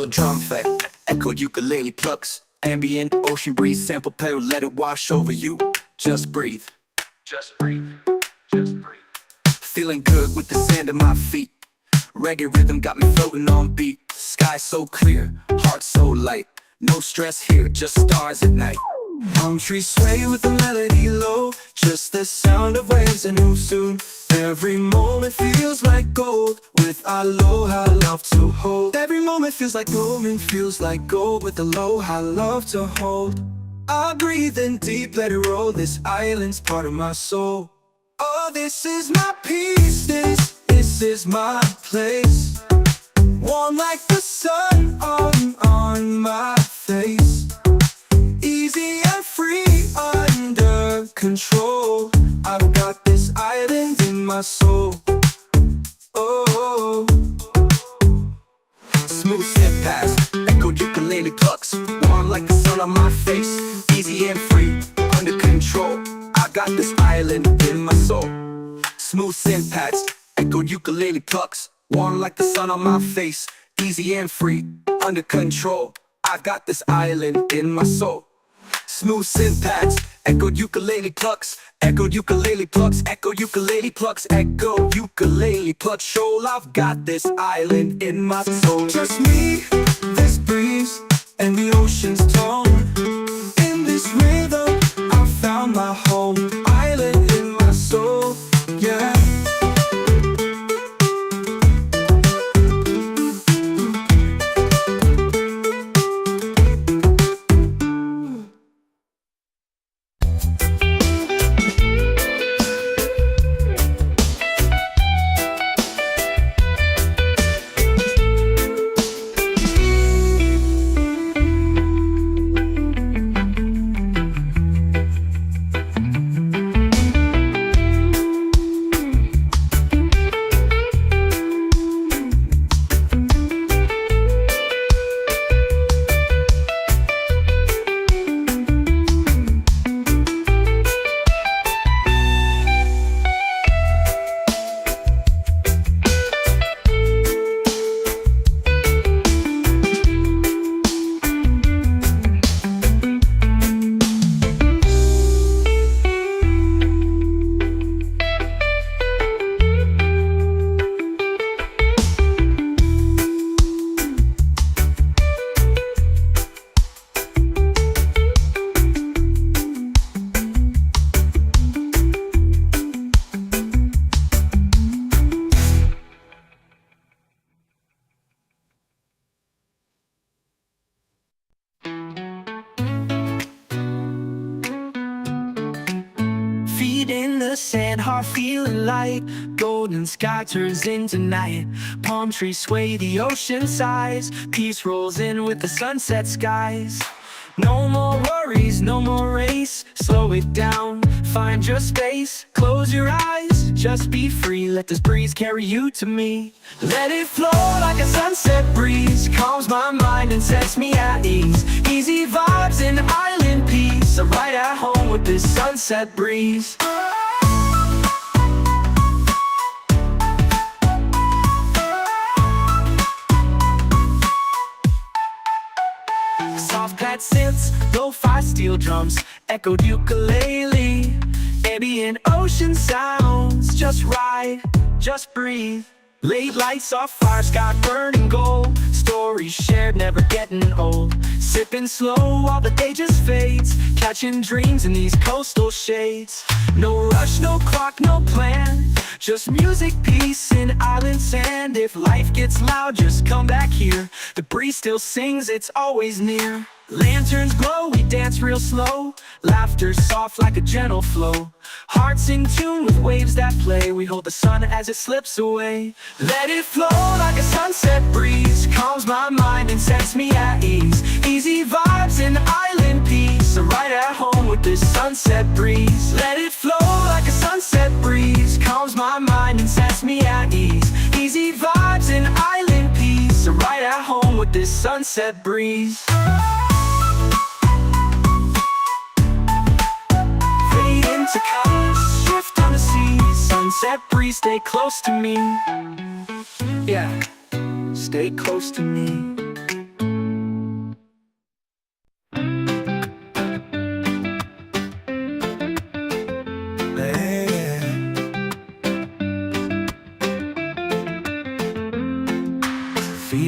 drum effect, echo ukulele plucks, ambient ocean breeze, sample pedal, let it wash over you. Just breathe, just breathe, just breathe. Feeling good with the sand at my feet. Reggae rhythm got me floating on beat. Sky so clear, heart so light. No stress here, just stars at night. Palm trees sway with the melody low. Just the sound of waves and move soon. Every moment feels like gold with aloha love to hold. Every moment feels like moment feels like gold with aloha love to hold. I breathe in deep, let it roll. This island's part of my soul. Oh, this is my peace. This is my place. Warm like the sun on my face. Easy and free, under control. I've got this island in my soul. Oh, smooth step past, echo ukulele plucks. Warm like the sun on my face. Easy and free, under control. I got this island in my soul. Smooth synth pads, echo ukulele plucks. Warm like the sun on my face. Easy and free, under control. I got this island in my soul. Smooth synth pads, echo ukulele plucks. Echo ukulele plucks, echo ukulele plucks, echo ukulele plucks. Shoal, I've got this island in my soul. Just me, this breeze, and the ocean's tone. In this rhythm, I found my home. Island in my soul, yeah. In the sand, heart feeling light. Golden sky turns into night. Palm trees sway, the ocean sighs. Peace rolls in with the sunset skies. No more worries, no more race. Slow it down, find your space. Close your eyes, just be free. Let this breeze carry you to me. Let it flow like a sunset breeze. Calms my mind and sets me at ease. Easy vibes and island peace. I'm right at home with this sunset breeze. Soft pad synths, lo-fi steel drums, echoed ukulele, ambient ocean sounds. Just ride, just breathe. Late lights off fire, sky burning gold. Stories shared, never getting old. Sipping slow while the day just fades. Catching dreams in these coastal shades. No rush, no clock, no plan. Just music, peace, and island sand. If life gets loud, just come back here. The breeze still sings, it's always near. Lanterns glow, we dance real slow. Laughter soft like a gentle flow. Hearts in tune with waves that play. We hold the sun as it slips away. Let it flow like a sunset breeze. Calms my mind and sets me at ease. Easy vibes and island peace. I'm right at home with this sunset breeze. Let it flow like a sunset breeze. Calms my mind and sets me at ease. Easy vibes and island peace. I'm right at home with this sunset breeze. To colors, shift on the sea. Sunset breeze, stay close to me. Yeah, stay close to me.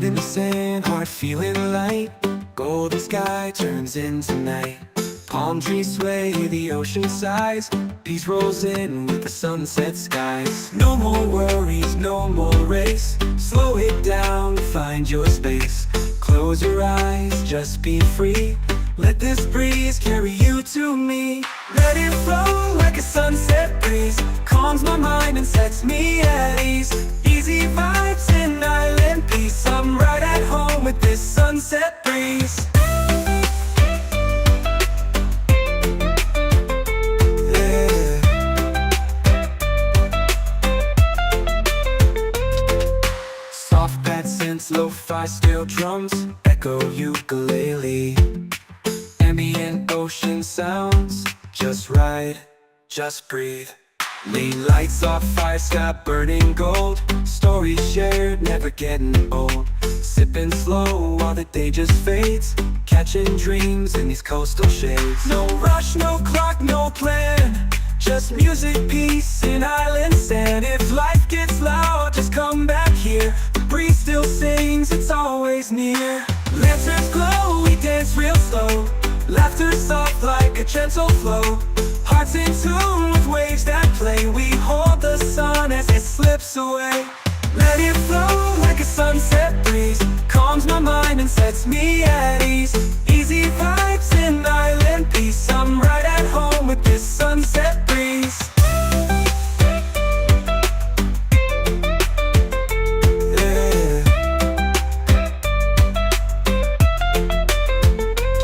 Feet in the sand, heart feeling light. Golden sky turns into night. Palm trees sway, the ocean sighs. Peace rolls in with the sunset skies. No more worries, no more race. Slow it down, find your space. Close your eyes, just be free. Let this breeze carry you to me. Let it flow like a sunset breeze. Calms my mind and sets me at ease. Easy vibes in island peace. I'm right at home with this sunset breeze. Soft pad synths, lo-fi steel drums, echo ukulele. Ambient ocean sounds, just ride, just breathe. Late lights off, fire sky burning gold. Stories shared, never getting old. Sipping slow while the day just fades. Catching dreams in these coastal shades. No rush, no clock, no plan. Just music, peace, and island sand. If life gets loud, just come back here. The breeze still sings, it's always near. Lanterns glow, we dance real slow. Laughter soft like a gentle flow. Hearts in tune with waves that play. We hold the sun as it slips away. Let it flow like a sunset breeze. Calms my mind and sets me at ease. Easy vibes in island peace. I'm right at home with this sunset breeze. Yeah.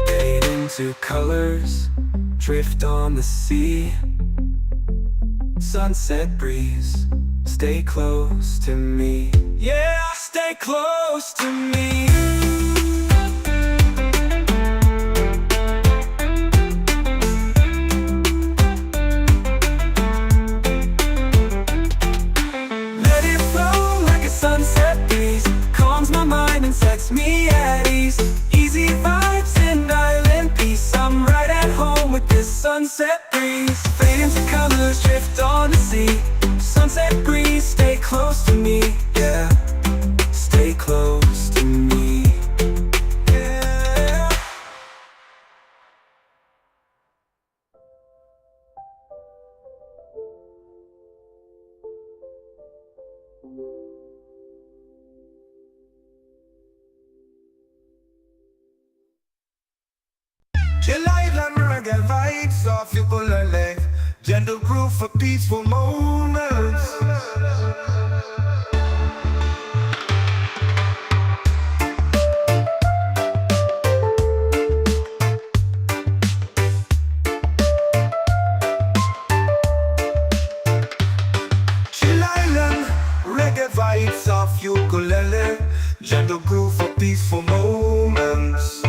Fade into colors, drift on the sea. Sunset breeze, stay close to me. Yeah, stay close to me. Let it flow like a sunset breeze. Calms my mind and sets me at ease. Easy vibes in island peace. I'm right at home with this sunset breeze. Fade into colors, drift on the sea. Sunset breeze, stay close to me. Yeah, stay close to me. Yeah. Chill island reggae vibes off ukulele. Gentle groove for peaceful moments. Chill island reggae vibes off ukulele. Gentle groove for peaceful moments.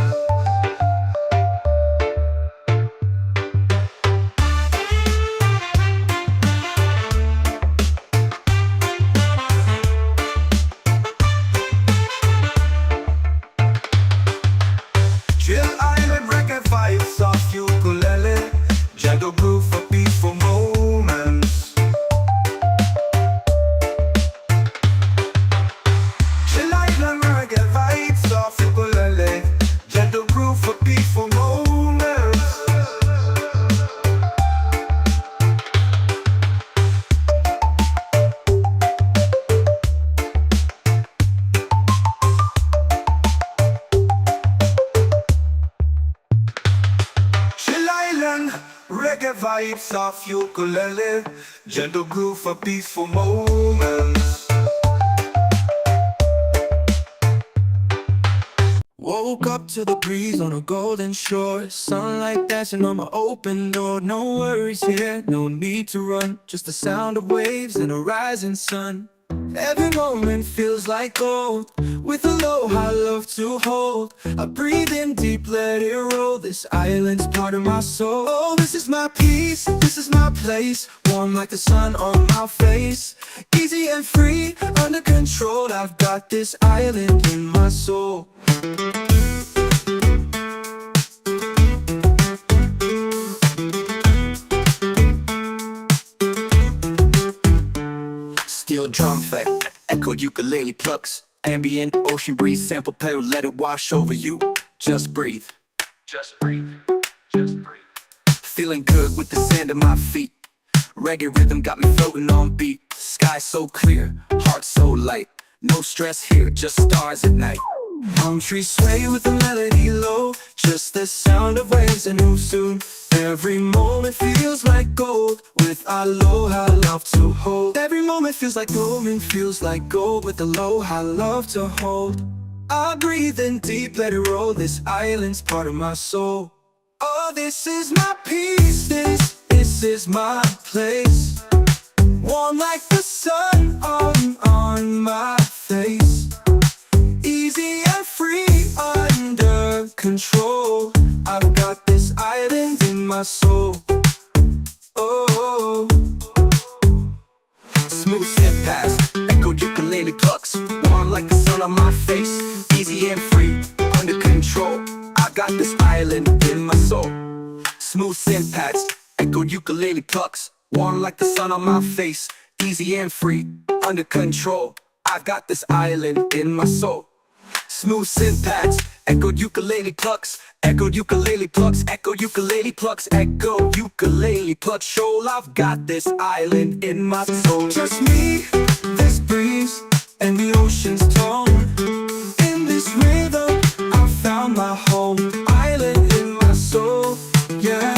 Chill island reggae vibes off ukulele. Gentle groove for peaceful moments. Chill island reggae vibes off ukulele. Gentle groove for peaceful moments. Chill island reggae vibes off ukulele. Gentle groove for peaceful moments. Woke up to the breeze on a golden shore. Sunlight dancing on my open door. No worries here, no need to run. Just the sound of waves and a rising sun. Every moment feels like gold. With a low I love to hold. I breathe in deep, let it roll. This island's part of my soul. Oh, this is my peace, this is my place. Warm like the sun on my face. Easy and free, under control. I've got this island in my soul. Steel drum effect, echoed ukulele plucks. Ambient ocean breeze, sample pedal, let it wash over you. Just breathe. Just breathe. Just breathe. Feeling good with the sand at my feet. Reggae rhythm got me floating on beat. Sky so clear, heart so light. No stress here, just stars at night. Palm trees sway with the melody low. Just the sound of waves and move soon. Every moment feels like gold with aloha love to hold. Every moment feels like moment feels like gold with aloha love to hold. I breathe in deep, let it roll. This island's part of my soul. Oh, this is my peace. This is my place. Warm like the sun on my face. Easy and free, under control. I've got this island in my soul. Oh, Smooth step past, echoed ukulele plucks. Warm like the sun on my face. Easy and free, under control. I got this island in my soul. Smooth synth pads, echoed ukulele plucks. Warm like the sun on my face. Easy and free, under control. I got this island in my soul. Smooth synth pads, echoed ukulele plucks. Echoed ukulele plucks, echoed ukulele plucks. Echoed ukulele plucks. Shoal, I've got this island in my soul. just me, this breeze, and the ocean's tone. In this rhythm, I found my home. Island in my soul, yeah.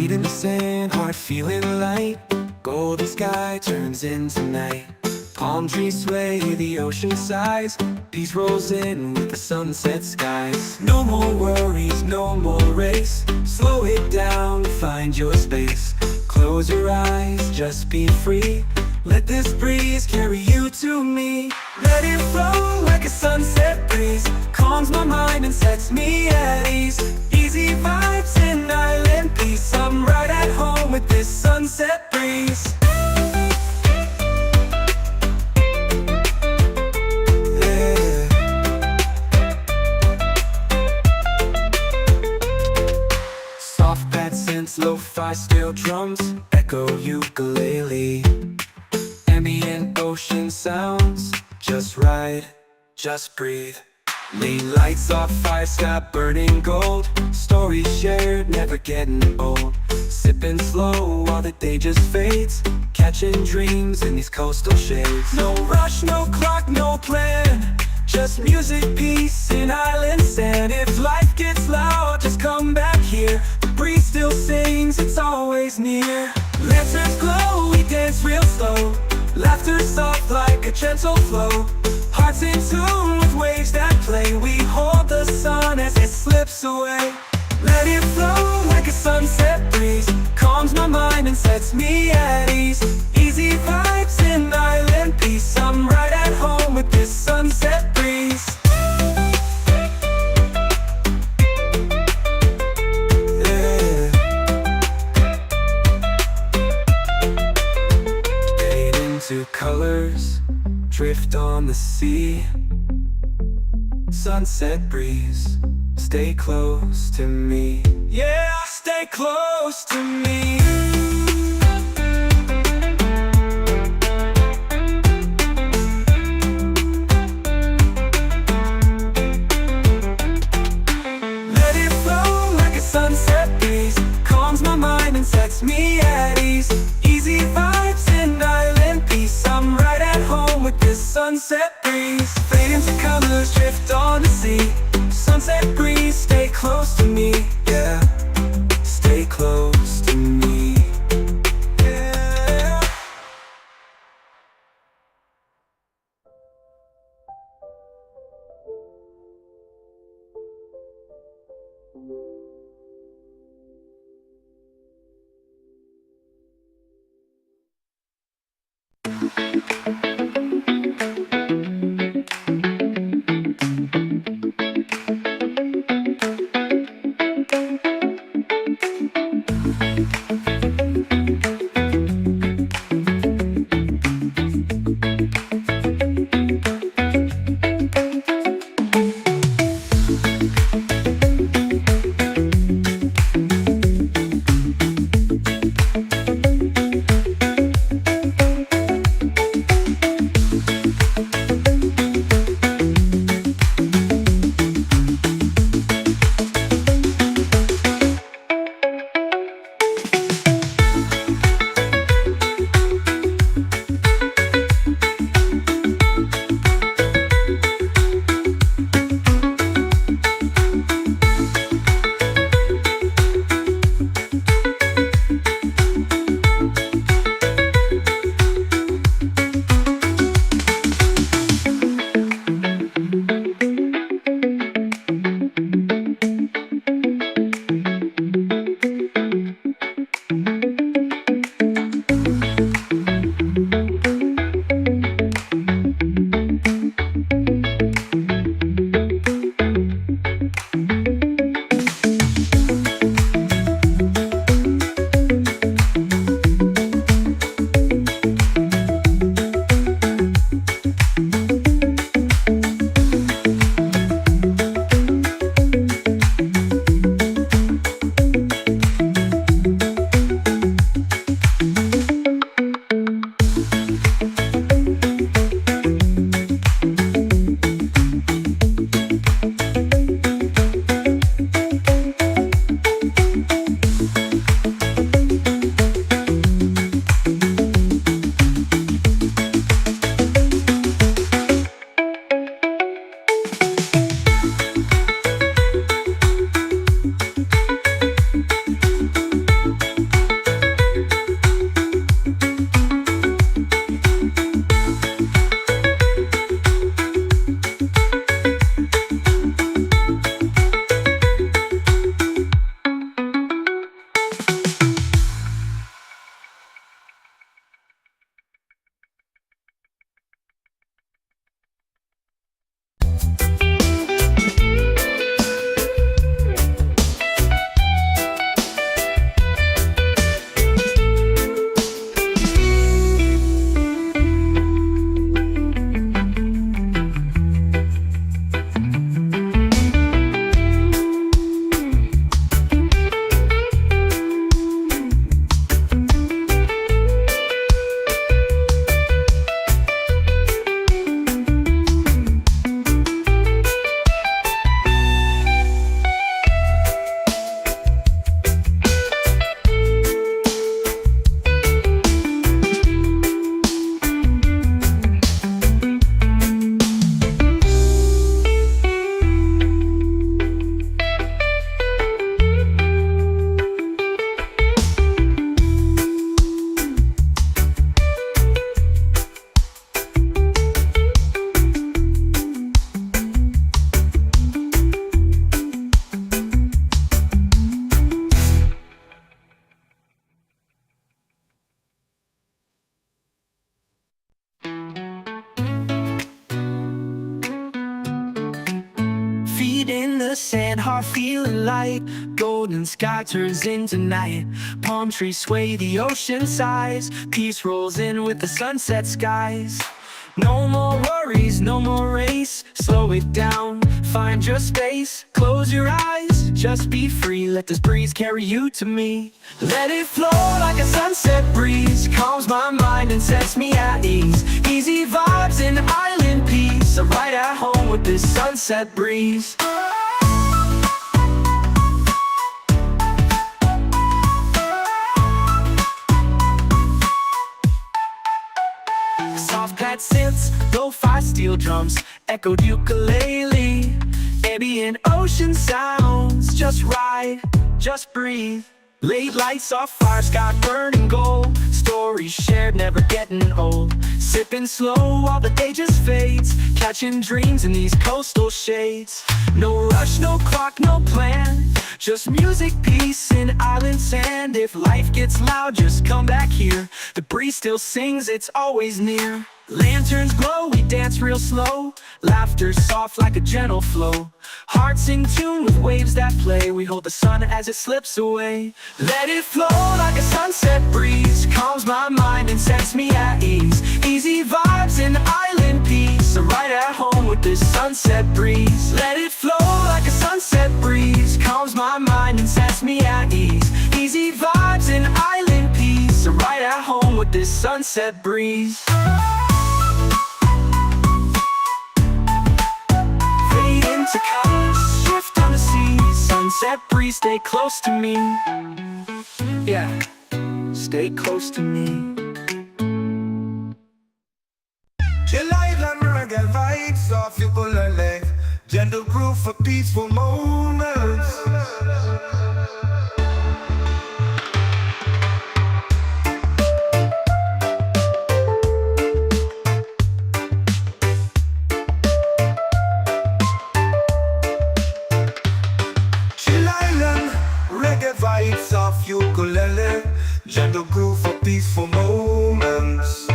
Feet in the sand, heart feeling light. Golden sky turns into night. Palm trees sway, the ocean sighs. Peace rolls in with the sunset skies. No more worries, no more race. Slow it down, find your space. Close your eyes, just be free. Let this breeze carry you to me. Let it flow like a sunset breeze. Calms my mind and sets me at ease. Easy vibes and island peace. I'm right at home with this sunset breeze. Yeah. Soft pad synths, lo-fi steel drums. Echo ukulele. Ambient ocean sounds, just ride, just breathe. Lane lights off, fire sky burning gold. Stories shared, never getting old. Sipping slow while the day just fades. Catching dreams in these coastal shades. No rush, no clock, no plan. Just music, peace, and island sand. If life gets loud, just come back here. The breeze still sings, it's always near. Lanterns glow, we dance real slow. Laughter soft like a gentle flow. Hearts in tune with waves that play. We hold the sun as it slips away. Let it flow like a sunset breeze. Calms my mind and sets me at ease. Easy vibes and island peace. I'm right at home with this sunset breeze. Two colors drift on the sea. Sunset breeze, stay close to me. Yeah, stay close to me. Let it flow like a sunset breeze. Calms my mind and sets me at ease. Easy vibes and island peace. I'm right at home with this sunset breeze. Fade into colors, drift on the sea. Sunset breeze, stay close to me. Yeah, stay close to me. Yeah. heart feeling light. Golden sky turns into night. Palm trees sway, the ocean sighs. Peace rolls in with the sunset skies. No more worries, no more race. Slow it down, find your space. Close your eyes, just be free. Let this breeze carry you to me. Let it flow like a sunset breeze. Calms my mind and sets me at ease. Easy vibes and island peace. I'm right at home with this sunset breeze. Soft pad synths, lo-fi steel drums, echoed ukulele. Ambient ocean sounds, just ride, just breathe. Late lights off fire, sky burning gold. Stories shared, never getting old. Sipping slow while the day just fades. Catching dreams in these coastal shades. No rush, no clock, no plan. Just music, peace, and island sand. If life gets loud, just come back here. The breeze still sings, it's always near. Lanterns glow, we dance real slow. Laughter soft like a gentle flow. Hearts in tune with waves that play. We hold the sun as it slips away. Let it flow like a sunset breeze. Calms my mind and sets me at ease. Easy vibes and island peace. I'm right at home with this sunset breeze. Let it flow like a sunset breeze. Calms my mind and sets me at ease. Easy vibes and island peace. I'm right at home with this sunset breeze. To colors, shift on the sea. Sunset breeze, stay close to me. Yeah, stay close to me. Chill island reggae vibes off your bullet. Gentle groove for peaceful moments. Vibes off ukulele, gentle groove for peaceful moments.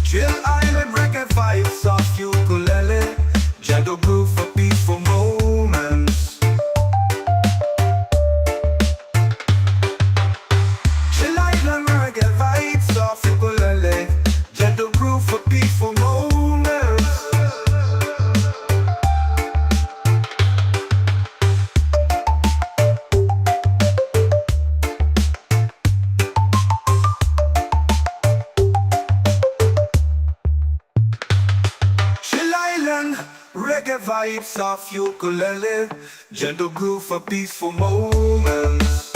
Chill island reggae vibes off ukulele, gentle groove for peaceful moments. Reggae vibes off ukulele, gentle groove for peaceful moments.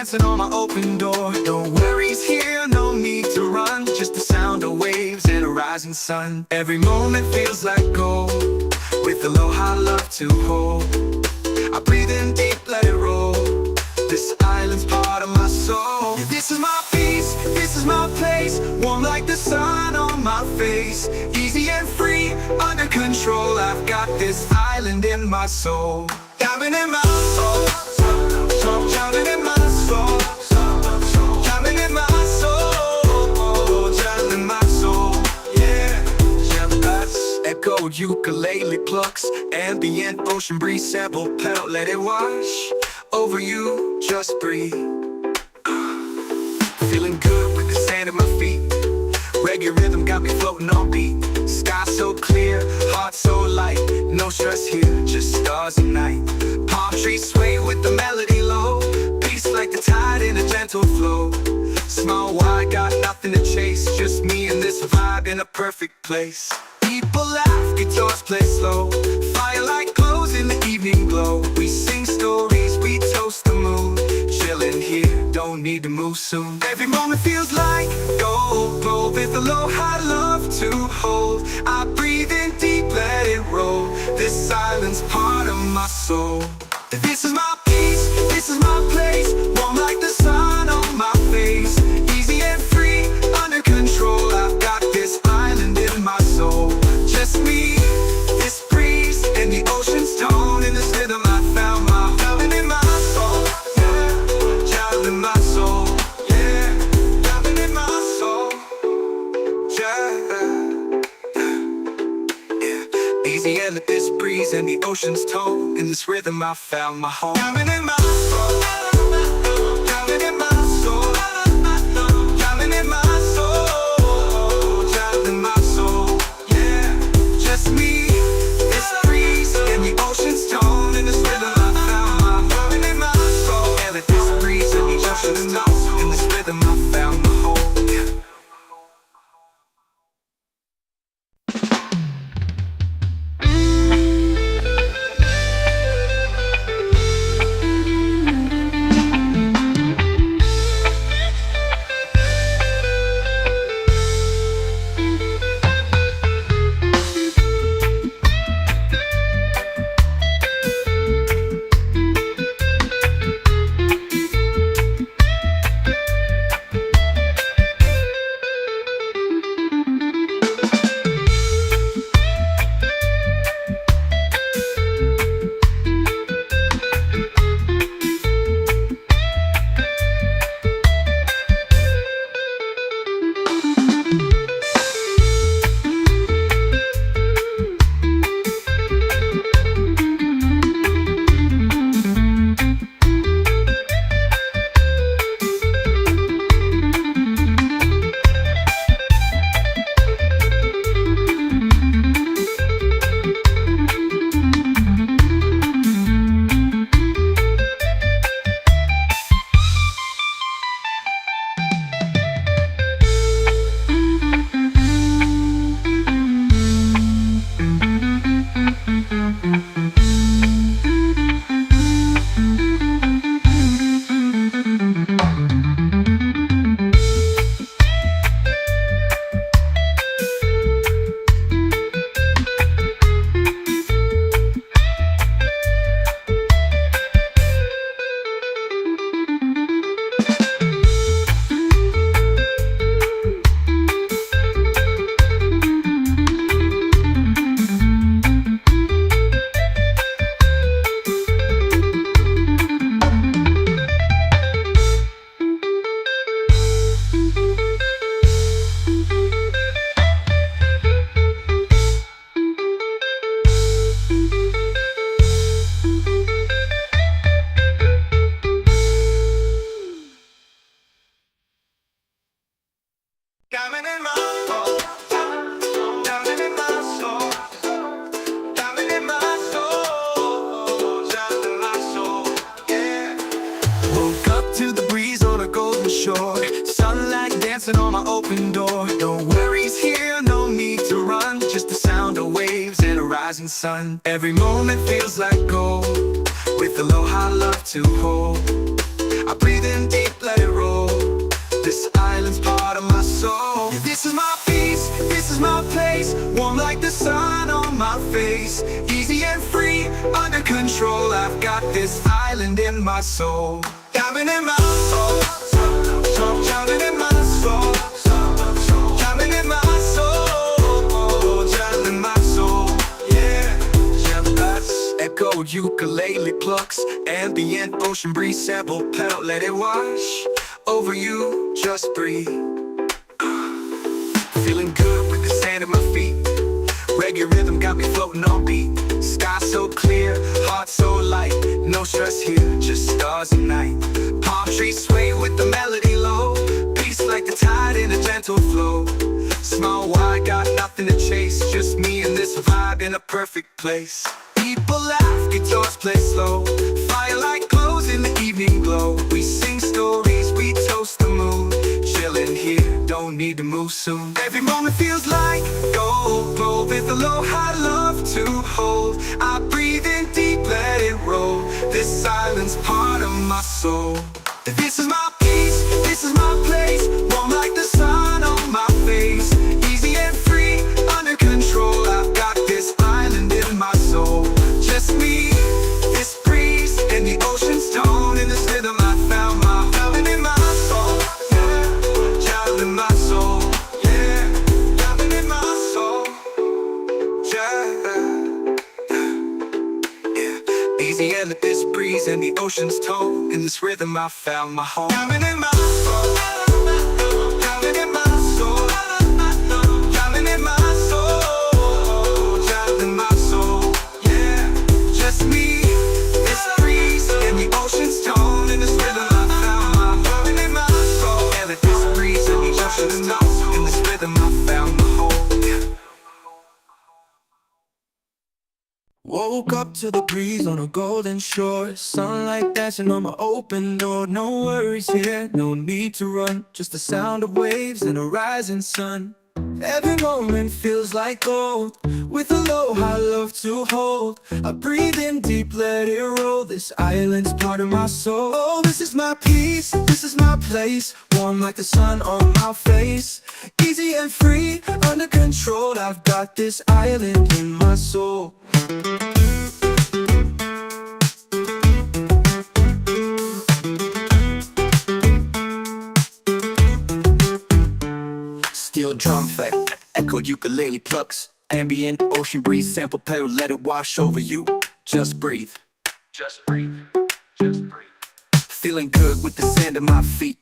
dancing on my open door. No worries here, no need to run, just the sound of waves and a rising sun. Every moment feels like gold, with aloha love to hold. I breathe in deep, let it roll. This island's part of my soul. Yeah, this is my peace, this is my place. Warm like the sun on my face. Easy and free, under control. I've got this island in my soul. Diving in my soul, drowning in my soul, drowning in my soul, drowning in my soul. Yeah, echoed ukulele plucks, ambient ocean breeze, sample pedal, let it wash over you, just breathe. Feeling good with the sand at my feet. Reggae rhythm got me floating on beat. Sky so clear, heart so light. No stress here, just stars and night. Palm trees sway with the melody low. Peace like the tide in a gentle flow. Small wide, got nothing to chase. Just me and this vibe in a perfect place. People laugh, guitars play slow. Firelight glows in the evening glow. We sing stories, we toast the moon. Chilling here, don't need to move soon. Every moment feels like gold, glow with aloha love to hold. I breathe in deep, let it roll. This island's part of my soul. This is my peace, this is my place. Warm like the sun on my face. Easy and free, under control. I've got this island in my soul. Just me, this breeze, and the ocean's tone. In this rhythm I found my home in my soul. Yeah, child in my soul. Yeah, loving in my soul. Yeah, easy and this breeze and the ocean's tone. In this rhythm I found my home. Loving in my soul. Loving in my soul. Loving in my soul. Child in my soul. Yeah, just me, this breeze and the ocean's tone. In this rhythm I found my home in my soul. Yeah, with this breeze and the ocean's tone. In this rhythm I found my home. Diamond in my soul, diamond in my soul, diamond in my soul, diamond in my soul, yeah. Woke up to the breeze on a golden shore, sunlight dancing on my open door. No worries here, no need to run, just the sound of waves and a rising sun. Every moment feels like gold, with aloha love to hold. I breathe in deep, let it roll. This island's part of my soul. This is my peace, this is my place. Warm like the sun on my face. Easy and free, under control. I've got this island in my soul. Jamming in my soul. Jamming in my soul. Jamming in my soul. Jamming in my soul. Yeah. Jam us. Echo ukulele plucks. Ambient ocean breeze sample pedal. Let it wash over you. Just breathe. Feeling good with the sand at my feet. Reggae rhythm got me floating on beat. Sky so clear, heart so light. No stress here, just stars at night. Palm trees sway with the melody low. Peace like the tide in a gentle flow. Small wide, got nothing to chase. Just me and this vibe in a perfect place. People laugh, guitars play slow. Firelight glows in the evening glow. We sing stories, we toast the moon. Chilling here, don't need to move soon. Every moment feels like gold. Glow with a low high love to hold. I breathe in deep, let it roll. This island's part of my soul. This is my peace, this is my place. Warm like the sun on my face. Easy and free, under control. I've got this island in my soul. Just me, this breeze, and the ocean's tone. In this rhythm I found my island in my soul. Yeah, child in my soul. Yeah, island in my soul. Yeah. Easy and let this breeze and the ocean's tone. In this rhythm I found my home. Island in my soul. Island in my soul. Island in my soul. Child in my soul. Yeah, just me, this breeze, and the ocean's tone. In this rhythm I found my home. In my soul. And let this breeze and the ocean's tone. In this rhythm I found my home. Yeah. Woke up to the breeze on a golden shore. Sunlight dancing on my open door. No worries here, no need to run. Just the sound of waves and a rising sun. Every moment feels like gold. With a low high love to hold. I breathe in deep, let it roll. This island's part of my soul. Oh, this is my peace, this is my place. Warm like the sun on my face. Easy and free, under control. I've got this island in my soul. Steel drum effect, echoed ukulele plucks. Ambient ocean breeze sample pedal, let it wash over you. Just breathe. Just breathe. Just breathe. Feeling good with the sand at my feet.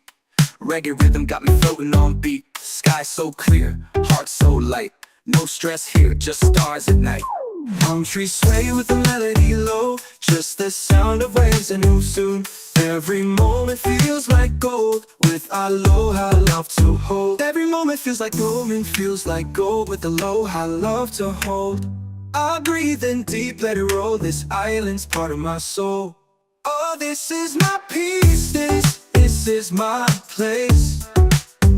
Reggae rhythm got me floating on beat. Sky so clear, heart so light. No stress here, just stars at night. Palm trees sway with the melody low. Just the sound of waves and who soon. Every moment feels like gold. With aloha love to hold. Every moment feels like gold and feels like gold. With aloha love to hold. I breathe in deep, let it roll. This island's part of my soul. Oh, this is my peace, this is my place.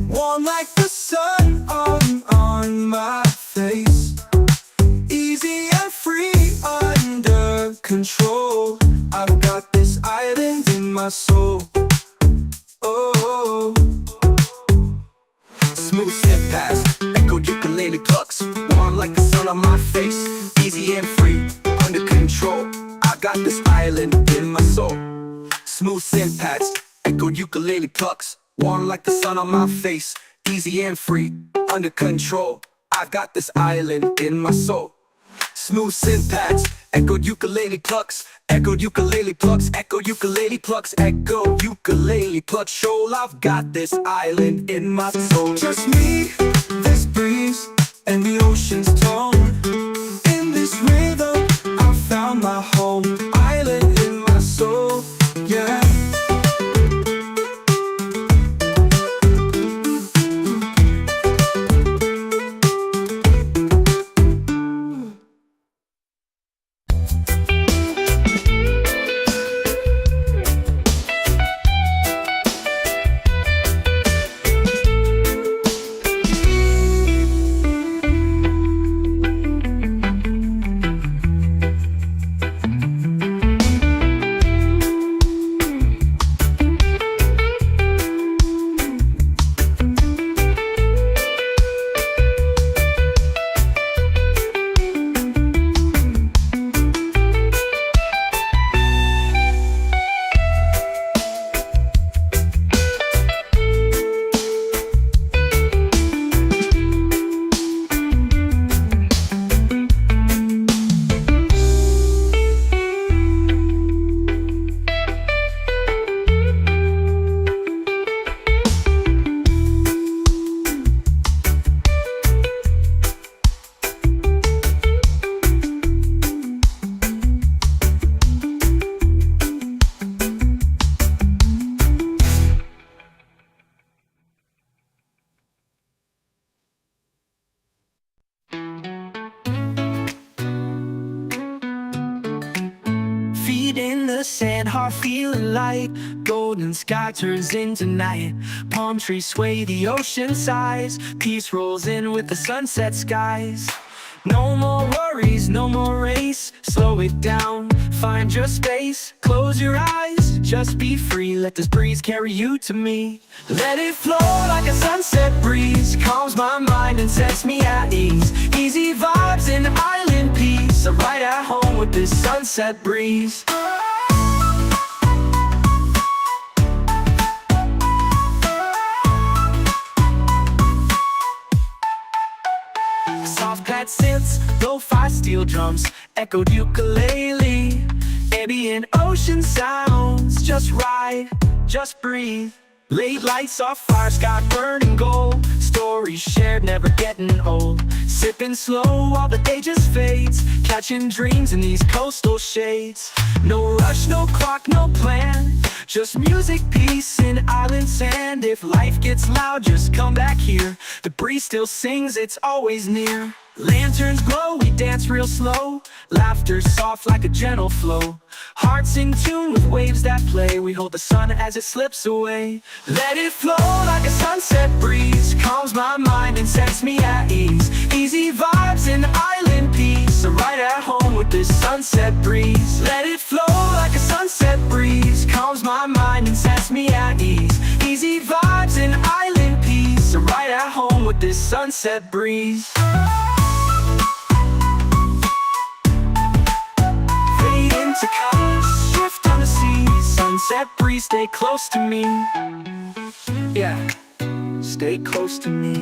Warm like the sun on my face. Easy and free, under control. I've got this island in my soul. Oh, smooth step past, echoed ukulele plucks. Warm like the sun on my face. Easy and free, under control. I got this island in my soul. Smooth synth pads, echoed ukulele plucks. Warm like the sun on my face. Easy and free, under control. I've got this island in my soul. Smooth synth pads, echoed ukulele plucks. Echoed ukulele plucks, echoed ukulele plucks. Echoed ukulele plucks. Shoal, I've got this island in my soul. Just me, this breeze, and the ocean's tone. In this rhythm, I found my home. Island in my soul, yeah. heart feeling light. Golden sky turns into night. Palm trees sway, the ocean sighs. Peace rolls in with the sunset skies. No more worries, no more race. Slow it down, find your space. Close your eyes, just be free. Let this breeze carry you to me. Let it flow like a sunset breeze. Calms my mind and sets me at ease. Easy vibes and island peace. I'm right at home with this sunset breeze. Soft pad synths, lo-fi steel drums, echoed ukulele. Ambient ocean sounds, just ride, just breathe. Late lights off fire, sky burning gold. Stories shared, never getting old. Sipping slow while the day just fades. Catching dreams in these coastal shades. No rush, no clock, no plan. Just music, peace, and island sand. If life gets loud, just come back here. The breeze still sings, it's always near. Lanterns glow, we dance real slow. Laughter soft like a gentle flow. Hearts in tune with waves that play. We hold the sun as it slips away. Let it flow like a sunset breeze. Calms my mind and sets me at ease. Easy vibes and island peace. I'm right at home with this sunset breeze. Let it flow like a sunset breeze. Calms my mind and sets me at ease. Easy vibes and island peace. I'm right at home with this sunset breeze. To colors, shift on the sea. Sunset breeze, stay close to me. Yeah, stay close to me.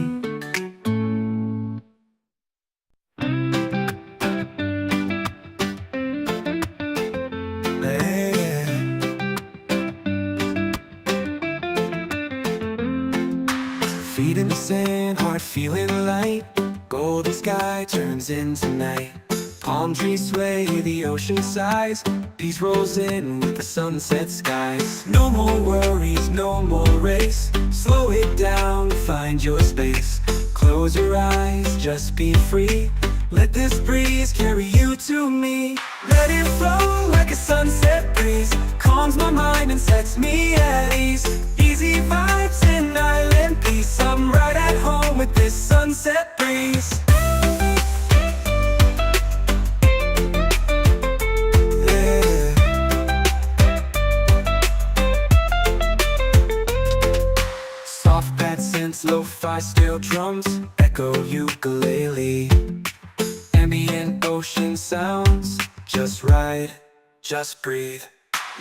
Feet in the sand, heart feeling light. Golden sky turns into night. Palm trees sway, the ocean sighs. Peace rolls in with the sunset skies. No more worries, no more race. Slow it down, find your space. Close your eyes, just be free. Let this breeze carry you to me. Let it flow like a sunset breeze. Calms my mind and sets me at ease. Easy vibes and island peace. I'm right at home with this sunset breeze. Lo-fi steel drums, echo ukulele. Ambient ocean sounds, just ride, just breathe.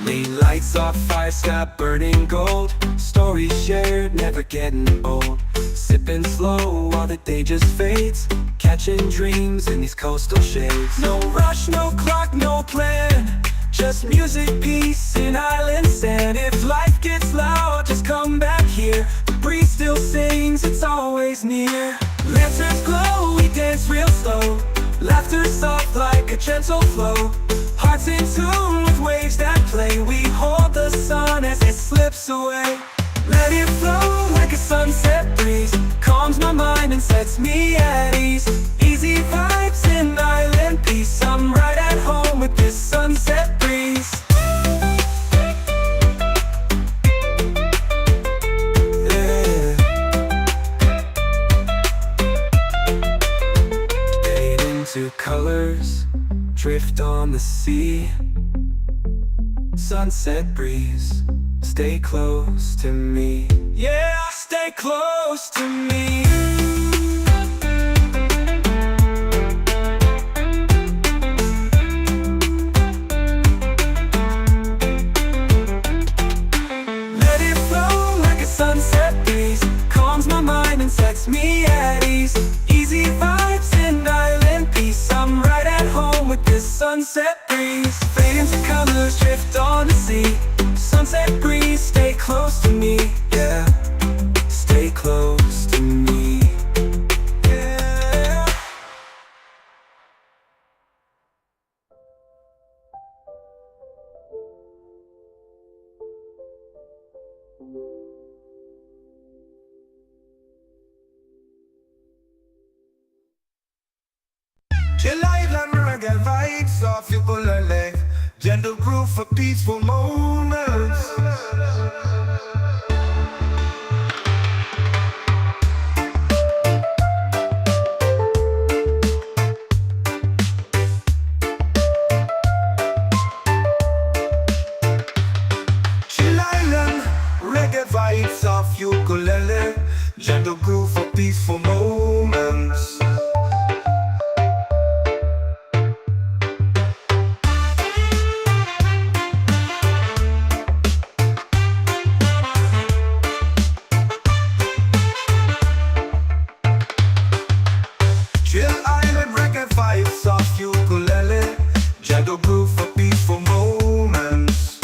Late lights off fire, sky burning gold. Stories shared, never getting old. Sipping slow while the day just fades. Catching dreams in these coastal shades. No rush, no clock, no plan. Just music, peace, and island sand. If life gets loud, just come back here. The breeze still sings, it's always near. Lanterns glow, we dance real slow. Laughter soft like a gentle flow. Hearts in tune with waves that play. We hold the sun as it slips away. Let it flow like a sunset breeze. Calms my mind and sets me at ease. Easy vibes and island peace. I'm right at home with this sunset breeze. Yeah. Fade into colors, drift on the sea. Sunset breeze, stay close to me. Yeah, stay close to me. Let it flow like a sunset breeze. Calms my mind and sets me at ease. Easy vibes and island peace. I'm right at home with this sunset breeze. Fade into colors, drift on the sea. Sunset breeze, stay close to me. Yeah, stay close to me. Yeah. Chill island reggae vibes off you pull a leg. gentle groove for peaceful moments. Chill Island, reggae vibes of ukulele, gentle groove for peaceful moments. Chill Island, reggae vibes of ukulele, gentle groove for peaceful moments.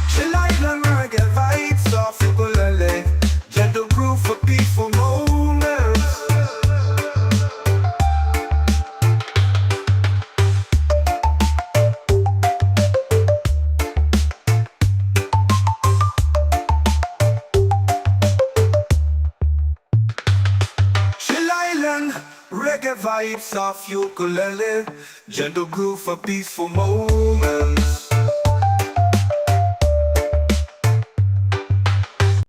Chill Island, reggae vibes of ukulele, gentle groove for peaceful moments. Chill Island, reggae vibes of ukulele, gentle groove for peaceful moments.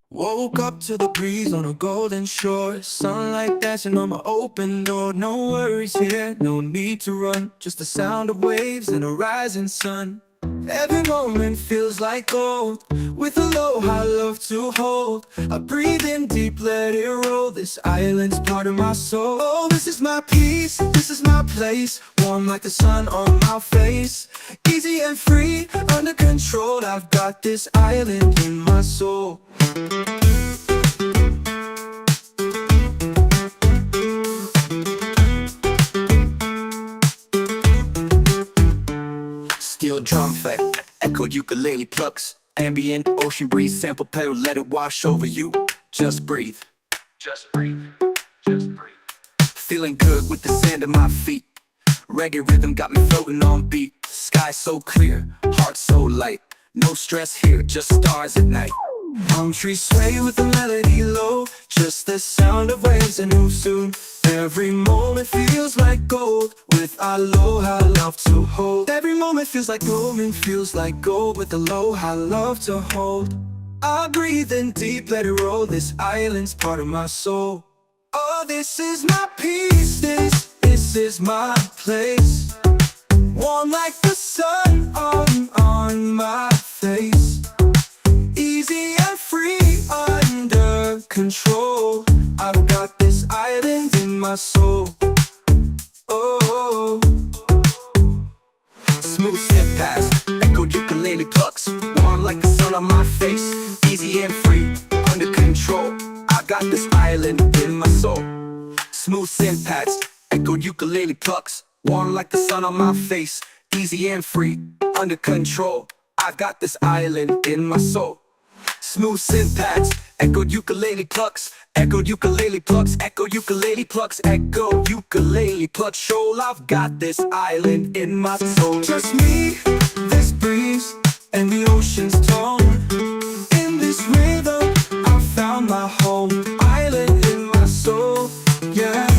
Woke up to the breeze on a golden shore, sunlight dancing on my open door. No worries here, no need to run, just the sound of waves and a rising sun. Every moment feels like gold, with aloha love to hold. I breathe in deep, let it roll, this island's part of my soul. Oh, this is my peace, this is my place, warm like the sun on my face. Easy and free, under control, I've got this island in my soul. Steel drum effect, echoed ukulele plucks, ambient ocean breeze, sample pedal, let it wash over you. Just breathe, just breathe, just breathe. Feeling good with the sand at my feet. Reggae rhythm got me floating on beat. Sky so clear, heart so light. No stress here, just stars at night. Palm trees sway with the melody low, just the sound of waves and move soon. Every moment feels like gold, with aloha love to hold. Every moment feels like gold, with aloha love to hold. I breathe in deep, let it roll, this island's part of my soul. Oh, this is my peace, this is my place, warm like the sun on my face. Easy and free, under control, I've got this island in my soul. Oh, Smooth step past, echoed ukulele plucks, warm like the sun on my face. Easy and free, under control, I got this island in my soul. Smooth synth pads, echoed ukulele plucks, warm like the sun on my face. Easy and free, under control, I've got this island in my soul. Smooth synth pads, echoed ukulele plucks, echoed ukulele plucks, echoed ukulele plucks, echoed ukulele plucks. Show I've got this island in my soul. just me, this breeze, and the ocean's tone. In this rhythm, I found my home, island in my soul, yeah.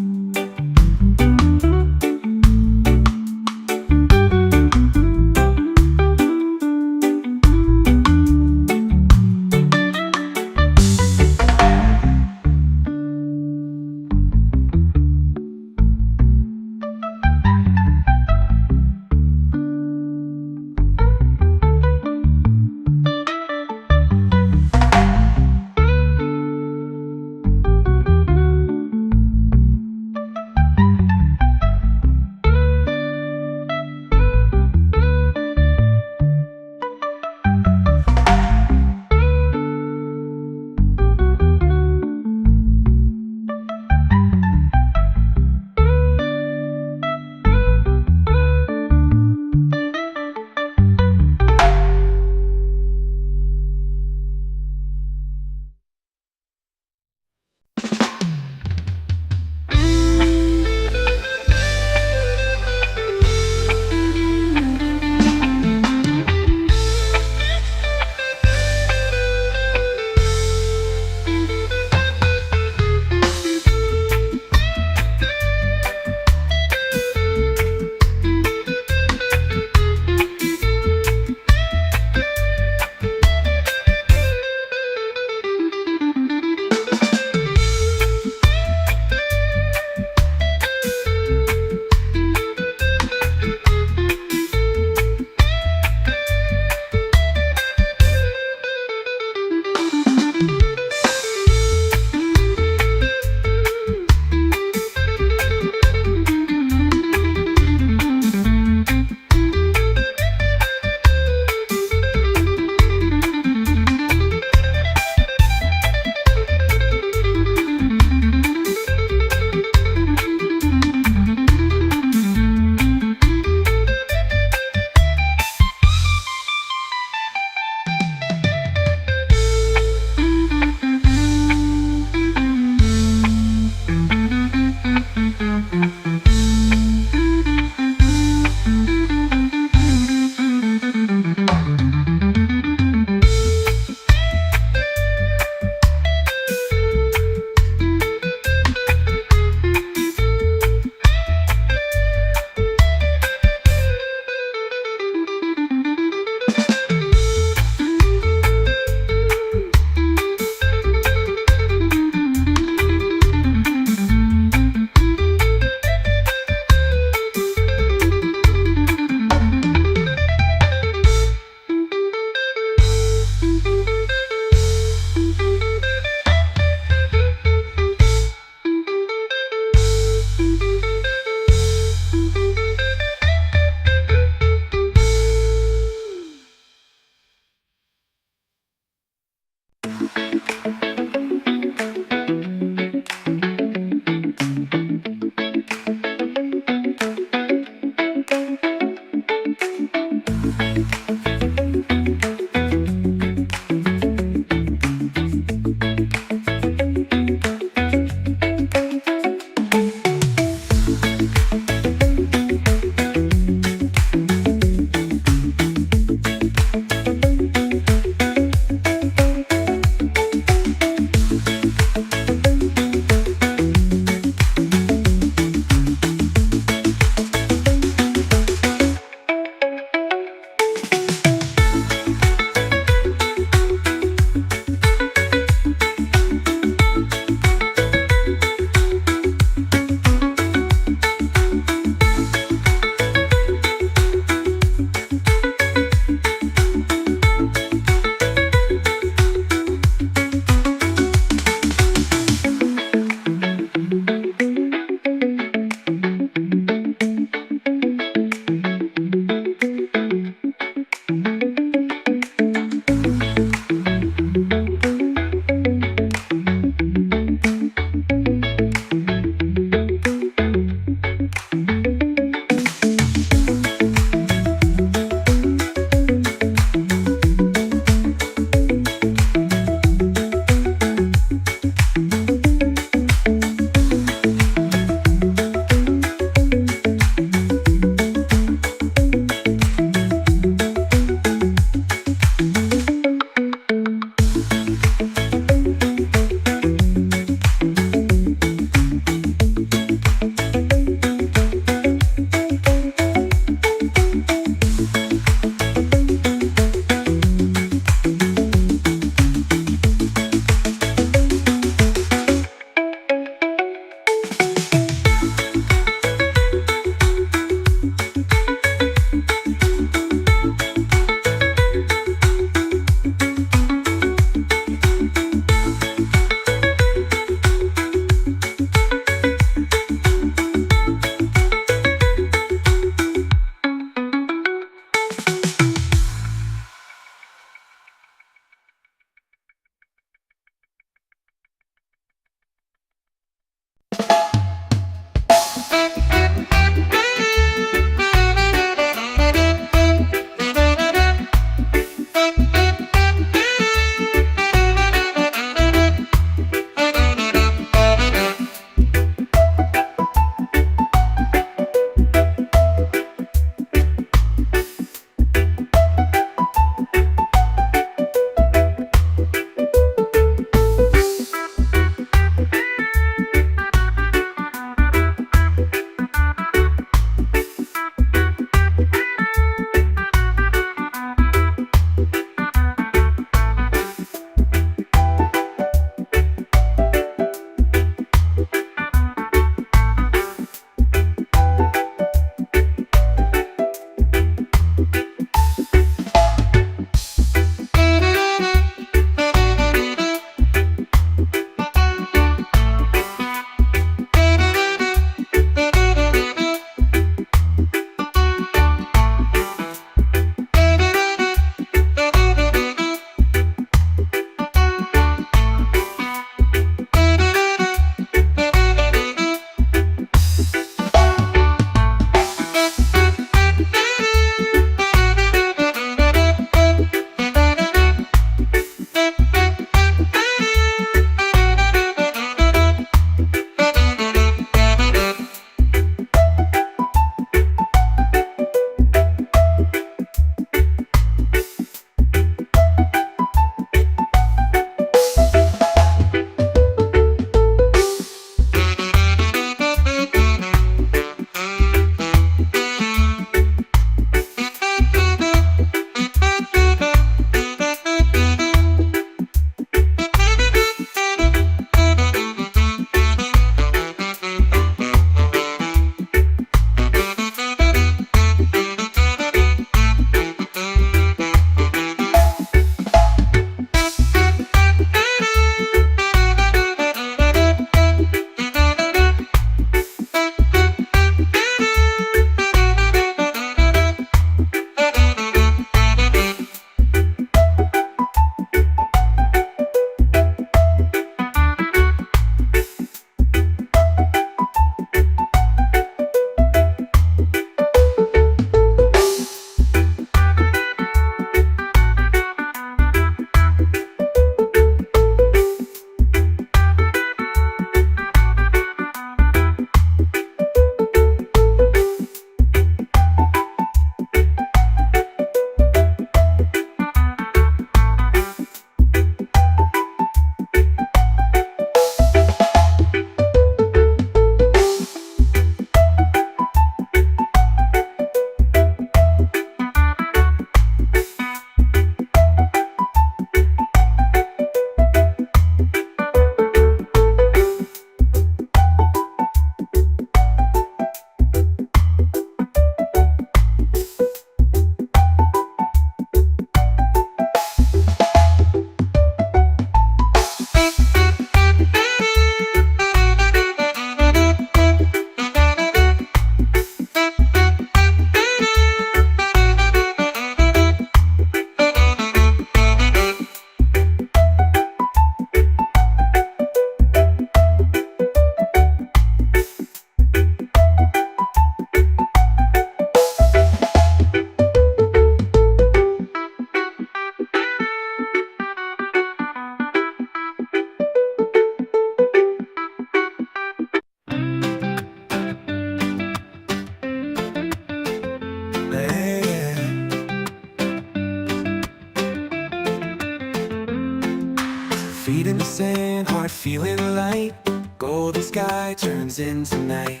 in the sand, heart feeling light. Golden sky turns into night.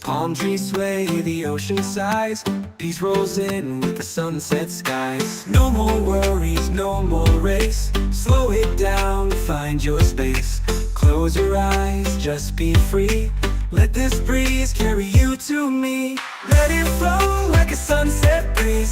Palm trees sway, the ocean sighs. Peace rolls in with the sunset skies. No more worries, no more race. Slow it down, find your space. Close your eyes, just be free. Let this breeze carry you to me. Let it flow like a sunset breeze.